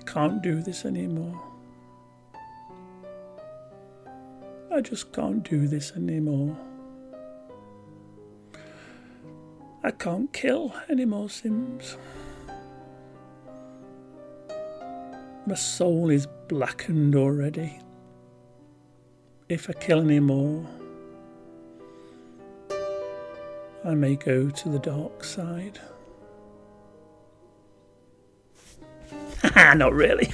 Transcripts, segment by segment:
I can't do this anymore. I just can't do this anymore. I can't kill any more Sims. My soul is blackened already. If I kill any more, I may go to the dark side. Haha, not really.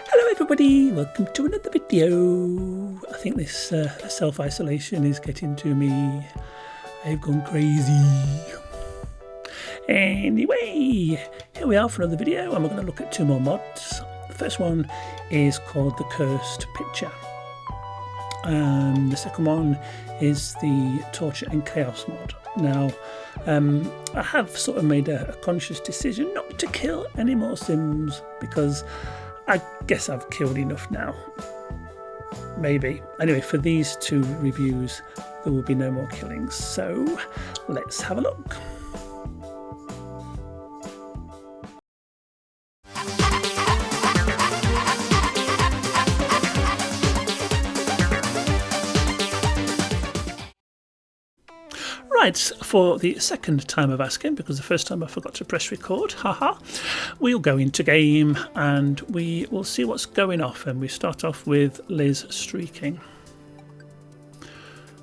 Hello everybody, welcome to another video. I think this self-isolation is getting to me. I've gone crazy. Anyway, here we are for another video, and we're going to look at two more mods. The first one is called the Cursed Picture, and the second one is the Torture and Chaos mod. Now, I have sort of made a conscious decision not to kill any more Sims because I guess I've killed enough now. Maybe. Anyway, for these two reviews, there will be no more killings. So let's have a look. Right, for the second time of asking, because the first time I forgot to press record, haha, we'll go into game and we will see what's going off, and we start off with Liz streaking.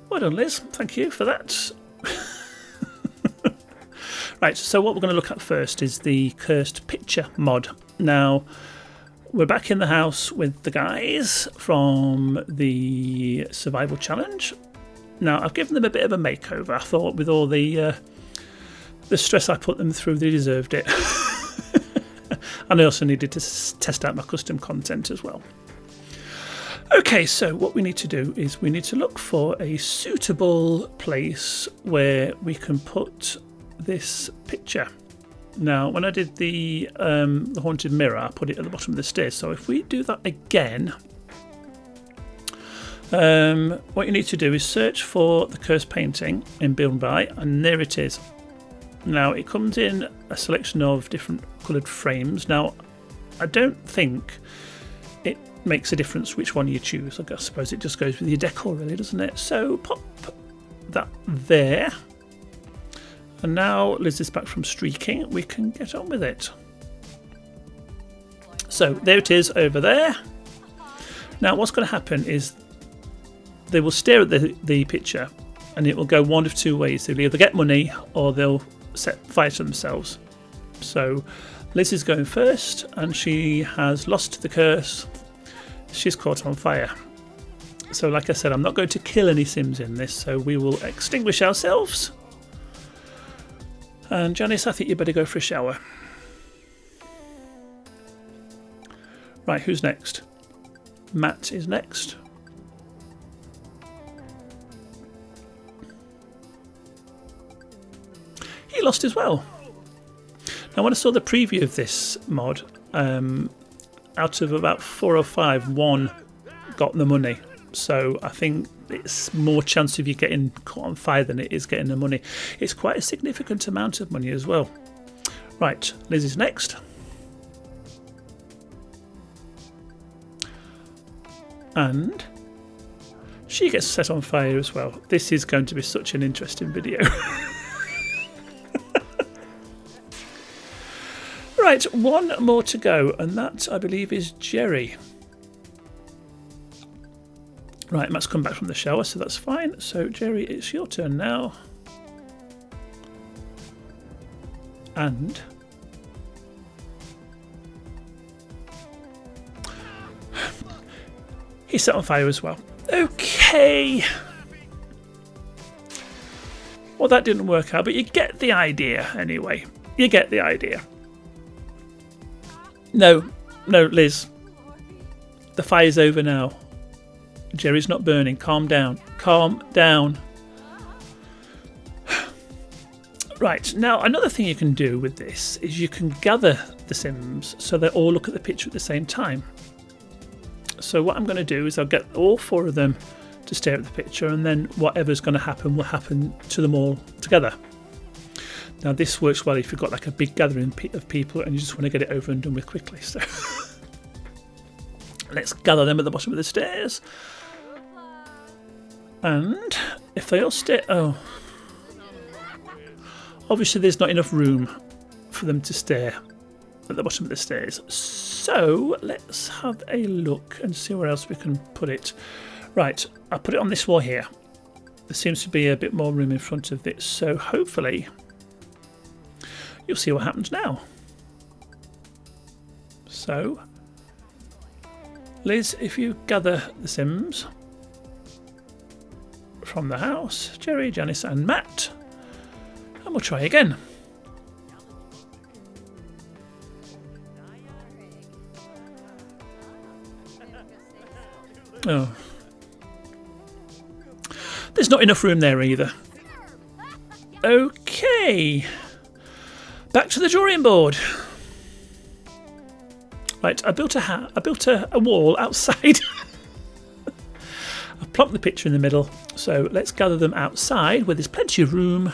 Well done, Liz, thank you for that. Right, so what we're going to look at first is the Cursed Picture mod. Now, we're back in the house with the guys from the Survival Challenge. Now, I've given them a bit of a makeover. I thought with all the stress I put them through, they deserved it. And I also needed to test out my custom content as well. Okay, so what we need to do is we need to look for a suitable place where we can put this picture. Now, when I did the haunted mirror, I put it at the bottom of the stairs. So if we do that again, what you need to do is search for the cursed painting in Build By, and there it is. Now, it comes in a selection of different coloured frames. Now, I don't think it makes a difference which one you choose. I suppose it just goes with your decor, really, doesn't it? So pop that there. And now Liz is back from streaking. We can get on with it. So there it is over there. Now, what's going to happen is they will stare at the picture, and it will go one of two ways. They'll either get money or they'll set fire to themselves. So Liz is going first, and she has lost the curse. She's caught on fire. So like I said, I'm not going to kill any Sims in this, so we will extinguish ourselves. And Janice, I think you better go for a shower. Right, who's next? Matt is next. He lost as well. Now, when I saw the preview of this mod, out of about 4 or 5, 1 got the money. So I think it's more chance of you getting caught on fire than it is getting the money. It's quite a significant amount of money as well. Right, Liz is next. And she gets set on fire as well. This is going to be such an interesting video. Right, one more to go, and that, I believe, is Jerry. Right, Matt's come back from the shower, so that's fine. So, Jerry, it's your turn now. And he's set on fire as well. Okay. Well, that didn't work out, but you get the idea anyway. You get the idea. No, Liz. The fire's over now. Jerry's not burning. Calm down. Calm down. Right, now another thing you can do with this is you can gather the Sims so they all look at the picture at the same time. So what I'm going to do is I'll get all 4 of them to stare at the picture, and then whatever's going to happen will happen to them all together. Now this works well if you've got like a big gathering of people and you just want to get it over and done with quickly. So let's gather them at the bottom of the stairs. And if they all stay... Oh. Obviously there's not enough room for them to stay at the bottom of the stairs. So let's have a look and see where else we can put it. Right, I'll put it on this wall here. There seems to be a bit more room in front of this. So hopefully you'll see what happens now. So, Liz, if you gather the Sims from the house, Jerry, Janice and Matt, and we'll try again. Oh. There's not enough room there either. Okay. Back to the drawing board. Right, I built a wall outside. I've plonked the picture in the middle. So let's gather them outside where there's plenty of room.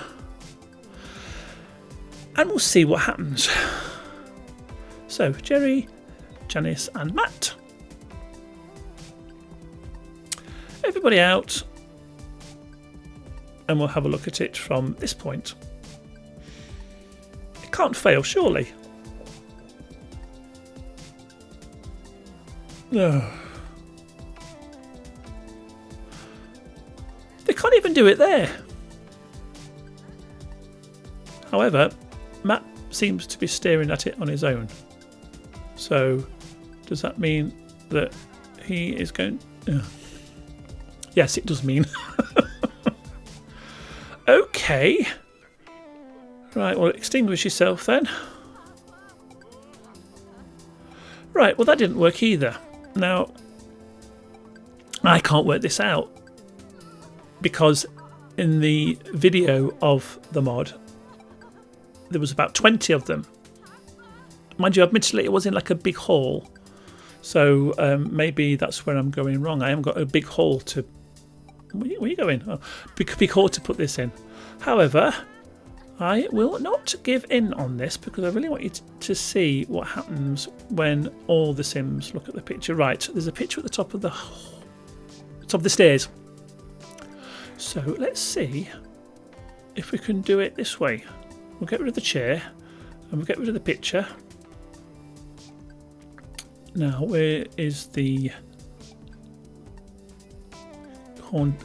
And we'll see what happens. So, Jerry, Janice and Matt. Everybody out. And we'll have a look at it from this point. It can't fail, surely. No. They can't even do it there. However, Matt seems to be staring at it on his own. So, does that mean that he is going... Yes, it does mean. Okay. Right, well, extinguish yourself then. Right, well, that didn't work either. Now, I can't work this out because in the video of the mod, there was about 20 of them. Mind you, admittedly, it was in like a big hall. So maybe that's where I'm going wrong. I haven't got a big hall to... Where are you going? Oh, big hall to put this in. However, I will not give in on this because I really want you to see what happens when all the Sims look at the picture. Right, there's a picture at the top of the stairs. So let's see if we can do it this way. We'll get rid of the chair and we'll get rid of the picture. Now, where is the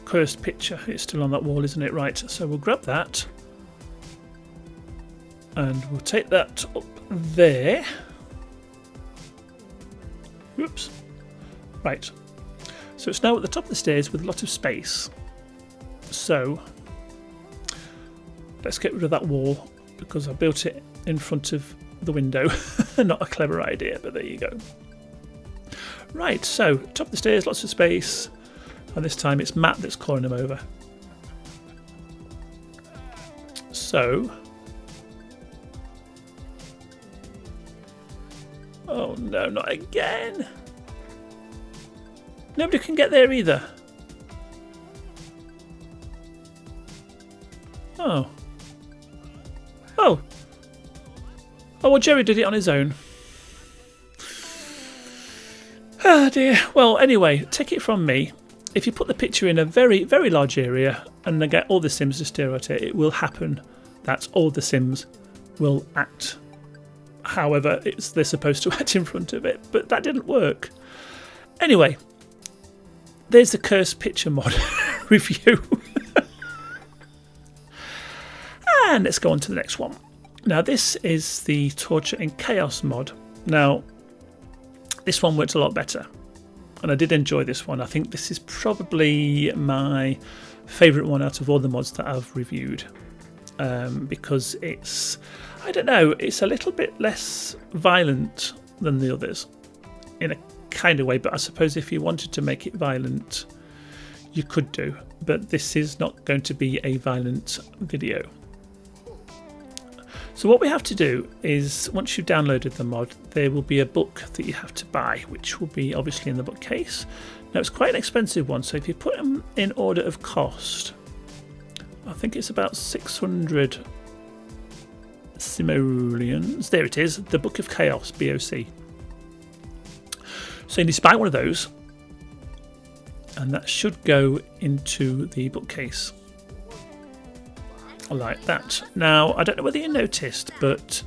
cursed picture? It's still on that wall, isn't it? Right, so we'll grab that and we'll take that up there. Whoops. Right, so it's now at the top of the stairs with a lot of space. So let's get rid of that wall because I built it in front of the window. Not a clever idea, but there you go. Right, so top of the stairs, lots of space. And this time it's Matt that's calling them over. So... Oh no, not again! Nobody can get there either. Oh. Oh! Oh, well, Jerry did it on his own. Ah dear. Well, anyway, take it from me. If you put the picture in a very, very large area and then get all the Sims to stare at it, it will happen that all the Sims will act however they're supposed to act in front of it. But that didn't work. Anyway, there's the cursed picture mod review. And let's go on to the next one. Now, this is the Torture and Chaos mod. Now, this one worked a lot better. And I did enjoy this one. I think this is probably my favourite one out of all the mods that I've reviewed. Because it's, I don't know, it's a little bit less violent than the others. In a kind of way, but I suppose if you wanted to make it violent, you could do. But this is not going to be a violent video. So what we have to do is, once you've downloaded the mod, there will be a book that you have to buy, which will be obviously in the bookcase. Now, it's quite an expensive one, so if you put them in order of cost, I think it's about 600 simoleons. There it is, the Book of Chaos, BOC. So you need to buy one of those, and that should go into the bookcase like that. Now, I don't know whether you noticed, but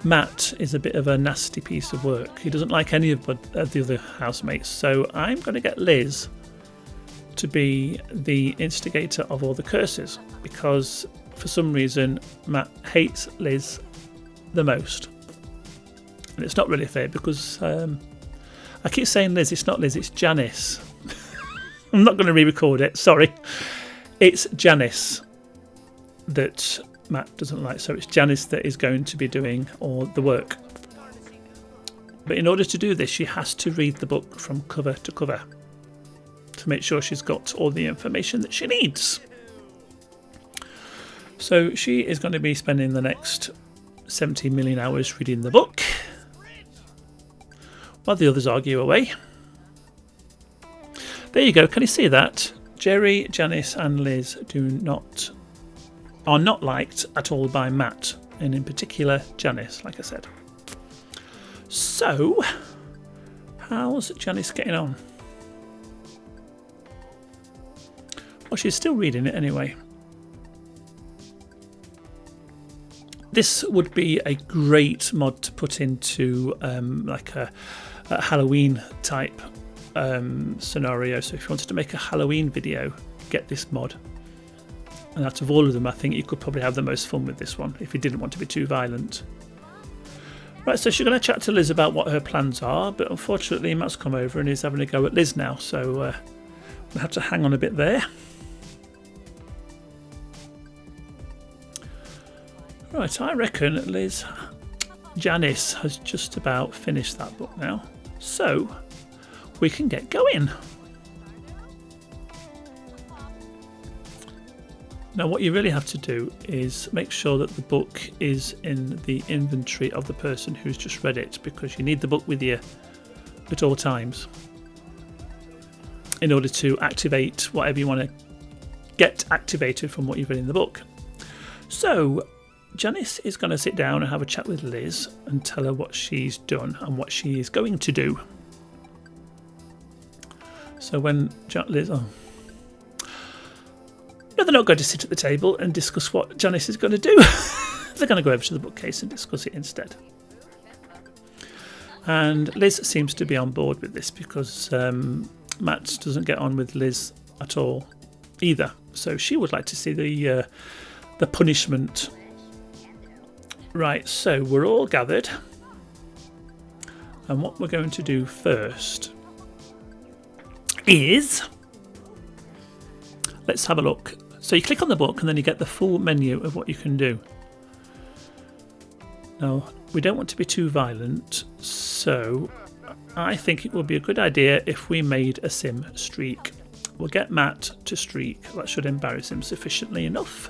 Matt is a bit of a nasty piece of work. He doesn't like any of the other housemates, so I'm going to get Liz to be the instigator of all the curses, because for some reason Matt hates Liz the most. And it's not really fair, because I keep saying Liz, it's not Liz, it's Janice. I'm not going to re-record it, sorry. It's Janice that Matt doesn't like, so it's Janice that is going to be doing all the work. But in order to do this, she has to read the book from cover to cover to make sure she's got all the information that she needs. So she is going to be spending the next 70 million hours reading the book while the others argue away. There you go, can you see that? Jerry, Janice and Liz are not liked at all by Matt, and in particular Janice, like I said. So, how's Janice getting on? Well, she's still reading it anyway. This would be a great mod to put into like a Halloween type scenario. So if you wanted to make a Halloween video, get this mod. And out of all of them, I think you could probably have the most fun with this one if you didn't want to be too violent. Right, so she's going to chat to Liz about what her plans are, but unfortunately Matt's come over and he's having a go at Liz now, so we'll have to hang on a bit there. Right, I reckon Janice has just about finished that book now, so we can get going. Now what you really have to do is make sure that the book is in the inventory of the person who's just read it, because you need the book with you at all times in order to activate whatever you want to get activated from what you've read in the book. So Janice is going to sit down and have a chat with Liz and tell her what she's done and what she is going to do. So when Liz... No, they're not going to sit at the table and discuss what Janice is going to do. They're going to go over to the bookcase and discuss it instead. And Liz seems to be on board with this, because Matt doesn't get on with Liz at all either. So she would like to see the punishment. Right, so we're all gathered. And what we're going to do first is... let's have a look. So you click on the book and then you get the full menu of what you can do. Now, we don't want to be too violent, so I think it would be a good idea if we made a sim streak. We'll get Matt to streak. That should embarrass him sufficiently enough.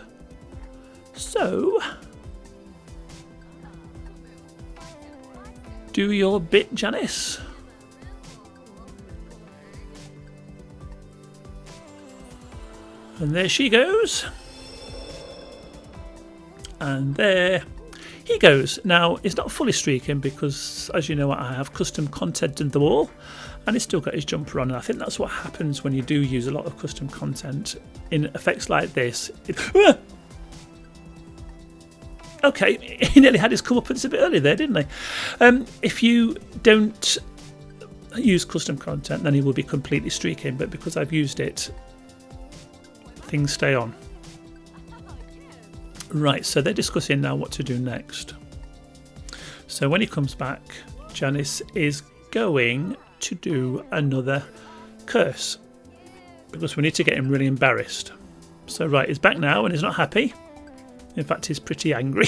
So, do your bit, Janice. And there she goes. And there he goes. Now, it's not fully streaking because, as you know, I have custom content in the wall, and he's still got his jumper on. And I think that's what happens when you do use a lot of custom content in effects like this. Okay, he nearly had his comeuppance a bit early there, didn't he? If you don't use custom content, then he will be completely streaking. But because I've used it, things stay on. Right, so they're discussing now what to do next. So when he comes back, Janice is going to do another curse, because we need to get him really embarrassed. So right, he's back now and he's not happy. In fact, he's pretty angry.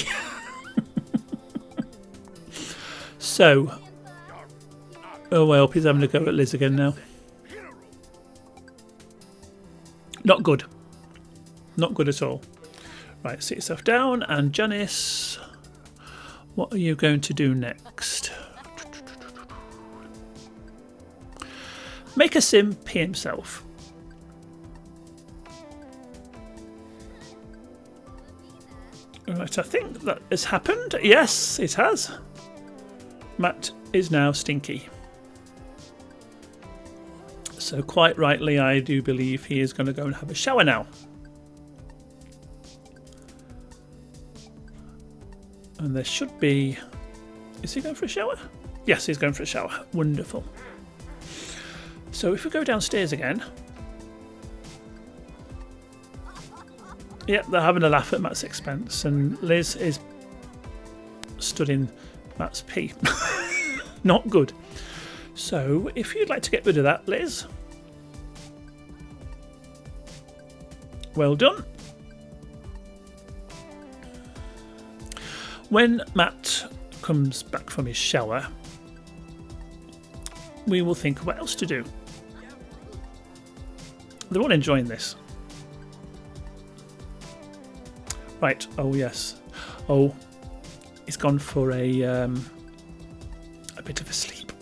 So, oh, I hope he's having a go at Liz again now. Not good. Not good at all. Right, sit yourself down, and Janice, what are you going to do next? Make a sim pee himself. Right, I think that has happened. Yes, it has. Matt is now stinky. So quite rightly, I do believe he is going to go and have a shower now. And there should be... Is he going for a shower? Yes, he's going for a shower. Wonderful. So if we go downstairs again... Yep, they're having a laugh at Matt's expense, and Liz is stood in Matt's pee. Not good. So, if you'd like to get rid of that, Liz. Well done. When Matt comes back from his shower, we will think what else to do. They're all enjoying this. Right, oh yes. Oh, he's gone for a bit of a sleep.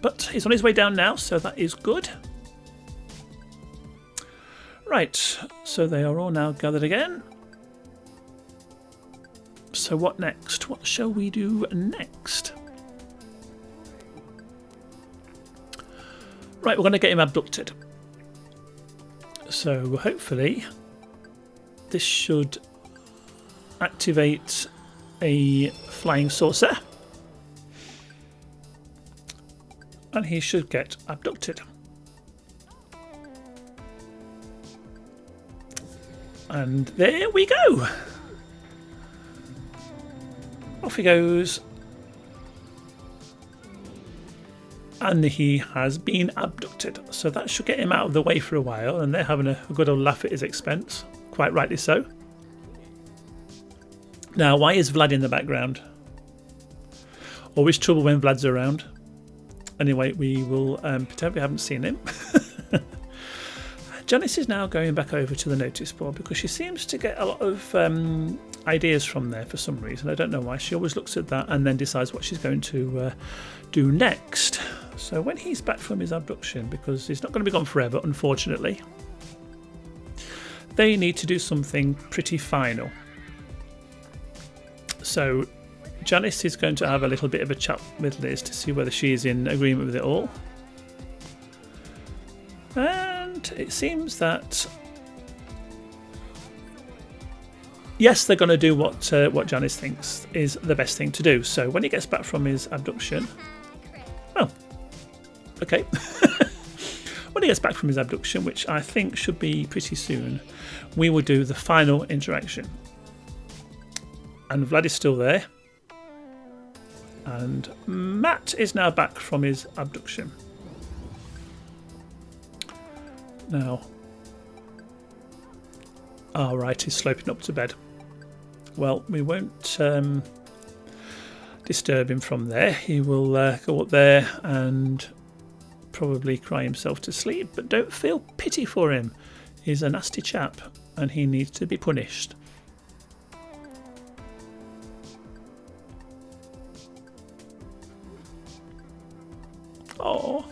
But he's on his way down now, so that is good. Right, so they are all now gathered again. So what next? What shall we do next? Right, we're going to get him abducted. So hopefully this should activate a flying saucer. And he should get abducted. And there we go. Off he goes. And he has been abducted. So that should get him out of the way for a while. And they're having a good old laugh at his expense. Quite rightly so. Now, why is Vlad in the background? Always trouble when Vlad's around. Anyway, we will pretend we haven't seen him. Janice is now going back over to the notice board because she seems to get a lot of ideas from there for some reason. I don't know why. She always looks at that and then decides what she's going to do next. So when he's back from his abduction, because he's not going to be gone forever, unfortunately, they need to do something pretty final. So Janice is going to have a little bit of a chat with Liz to see whether she is in agreement with it all. And it seems that yes, they're going to do what Janice thinks is the best thing to do. So when he gets back from his abduction, oh, okay. When he gets back from his abduction, which I think should be pretty soon, we will do the final interaction. And Vlad is still there. And Matt is now back from his abduction. Now, right, he's sloping up to bed. Well, we won't disturb him from there. He will go up there and probably cry himself to sleep, but don't feel pity for him. He's a nasty chap and he needs to be punished. Oh.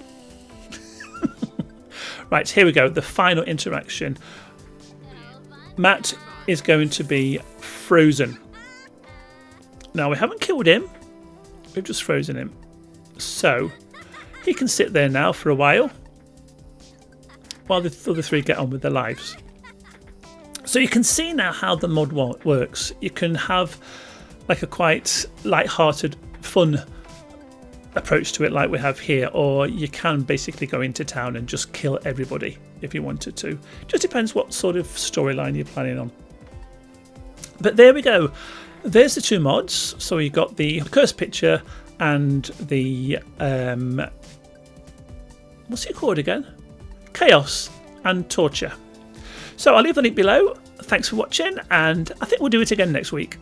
Right, here we go. The final interaction. Matt is going to be frozen. Now, we haven't killed him. We've just frozen him. So, he can sit there now for a while the other three get on with their lives. So you can see now how the mod works. You can have like a quite light-hearted, fun approach to it like we have here, or you can basically go into town and just kill everybody if you wanted to. Just depends what sort of storyline you're planning on. But there we go. There's the two mods. So you got the cursed picture and the what's it called again? Chaos and torture. So I'll leave the link below. Thanks for watching, and I think we'll do it again next week.